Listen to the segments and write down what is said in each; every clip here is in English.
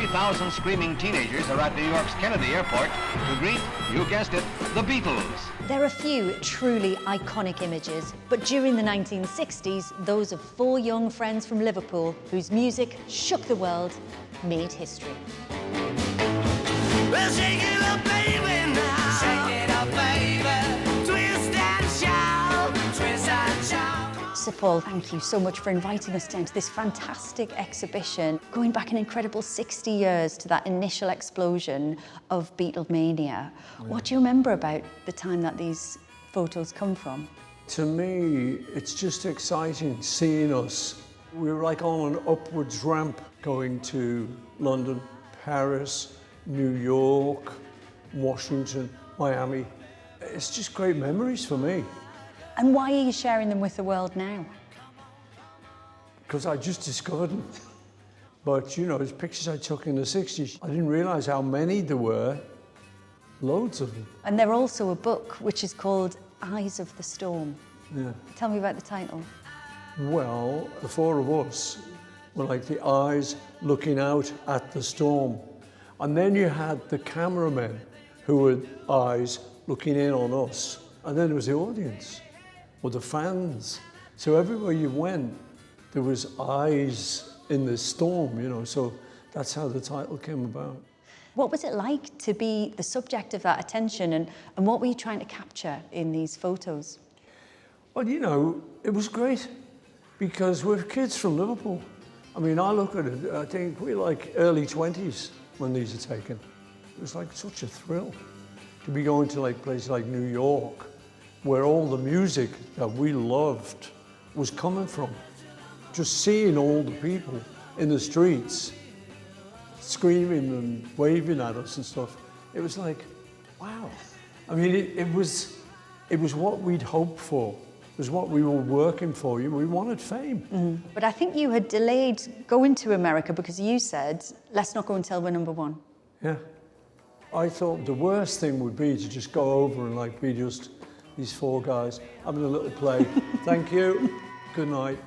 3,000 screaming teenagers are at New York's Kennedy Airport to greet, you guessed it, the Beatles. There are a few truly iconic images, but during the 1960s, those of four young friends from Liverpool whose music shook the world made history. Well, shake it up, baby, now. Shake it up, baby. Twist and shout, twist and shout. Sir Paul, thank you so much for inviting us down to this fantastic exhibition, going back an incredible 60 years to that initial explosion of Beatlemania. Yeah. What do you remember about the time that these photos come from? To me, it's just exciting seeing us. We were like on an upwards ramp going to London, Paris, New York, Washington, Miami. It's just great memories for me. And why are you sharing them with the world now? Because I just discovered them. But you know, it's pictures I took in the 60s. I didn't realize how many there were. Loads of them. And they're also a book which is called Eyes of the Storm. Yeah. Tell me about the title. Well, the four of us were like the eyes looking out at the storm. And then you had the cameramen who were eyes looking in on us. And then there was the audience, or the fans. So everywhere you went, there was eyes in the storm, you know, so that's how the title came about. What was it like to be the subject of that attention, and what were you trying to capture in these photos? Well, you know, it was great because we're kids from Liverpool. I mean, I look at it, I think we're like early 20s when these are taken. It was like such a thrill to be going to like places like New York, where all the music that we loved was coming from. Just seeing all the people in the streets screaming and waving at us and stuff. It was like, wow. I mean, it was what we'd hoped for. It was what we were working for. We wanted fame. Mm-hmm. But I think you had delayed going to America because you said, let's not go until we're number one. Yeah. I thought the worst thing would be to just go over and like be just these four guys having a little play. Thank you, good night.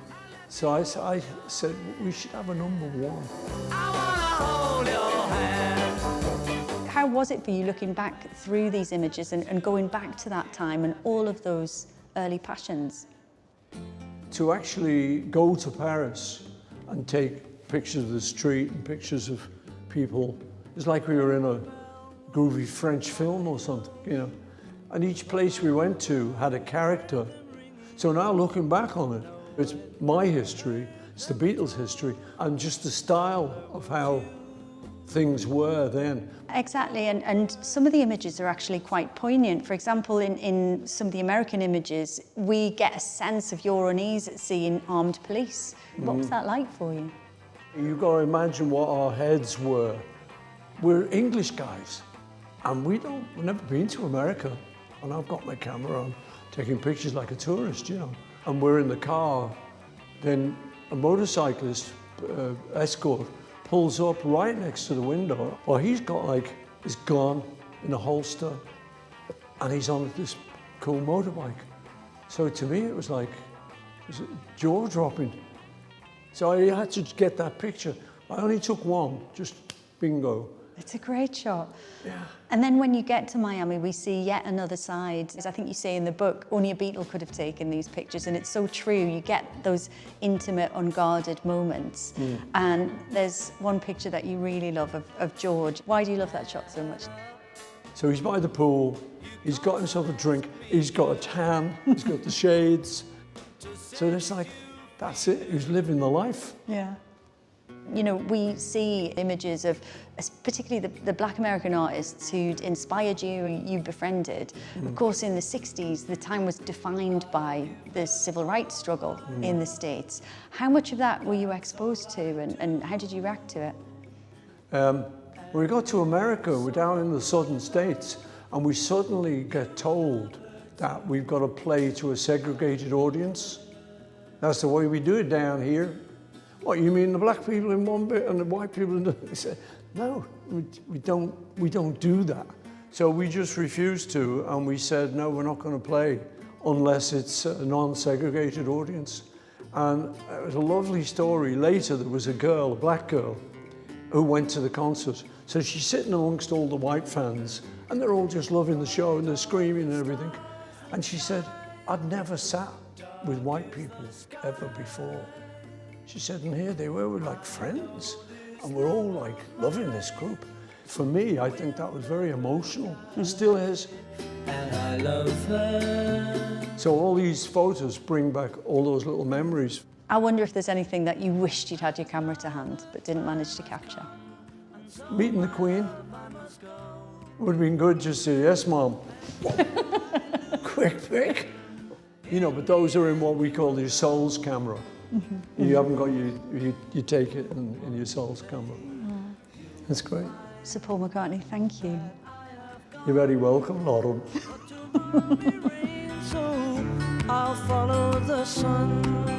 So I said, we should have a number one. I wanna hold your hand. How was it for you looking back through these images and going back to that time and all of those early passions? To actually go to Paris and take pictures of the street and pictures of people, it's like we were in a groovy French film or something, you know. And each place we went to had a character. So now looking back on it, it's my history, it's the Beatles' history, and just the style of how things were then. Exactly, and some of the images are actually quite poignant. For example, in some of the American images, we get a sense of your unease at seeing armed police. What was that like for you? You've got to imagine what our heads were. We're English guys, and we've never been to America. And I've got my camera on, taking pictures like a tourist, you know. And we're in the car, then a motorcyclist escort pulls up right next to the window. Well, he's got like his gun in a holster, and he's on this cool motorbike. So to me, it was like jaw-dropping. So I had to get that picture. I only took one, just bingo. It's a great shot. Yeah. And then when you get to Miami, we see yet another side. As I think you say in the book, only a Beatle could have taken these pictures, and it's so true. You get those intimate, unguarded moments. And there's one picture that you really love of George. Why do you love that shot so much? So he's by the pool, he's got himself a drink, he's got a tan, he's got the shades. So it's like, that's it, he's living the life. Yeah. You know, we see images of particularly the Black American artists who'd inspired you and you befriended. Of course, in the 60s, the time was defined by the civil rights struggle in the States. How much of that were you exposed to, and how did you react to it? When we got to America, we're down in the southern states, and we suddenly get told that we've got to play to a segregated audience. That's the way we do it down here. What, you mean the black people in one bit and the white people in the other? They said, no, we don't do that. So we just refused to, and we said, no, we're not going to play unless it's a non-segregated audience. And it was a lovely story. Later, there was a girl, a black girl, who went to the concert. So she's sitting amongst all the white fans and they're all just loving the show and they're screaming and everything. And she said, I'd never sat with white people ever before. She said, and here they were like friends and we're all like loving this group. For me, I think that was very emotional. It still is. And I love her. So all these photos bring back all those little memories. I wonder if there's anything that you wished you'd had your camera to hand but didn't manage to capture. Meeting the Queen would have been good just to, yes, Mom. Quick pic. You know, but those are in what we call your soul's camera. You haven't got you take it in your soul's camera. That's great. Sir Paul McCartney, thank you. You're very welcome, Lauren. So I'll follow the sun.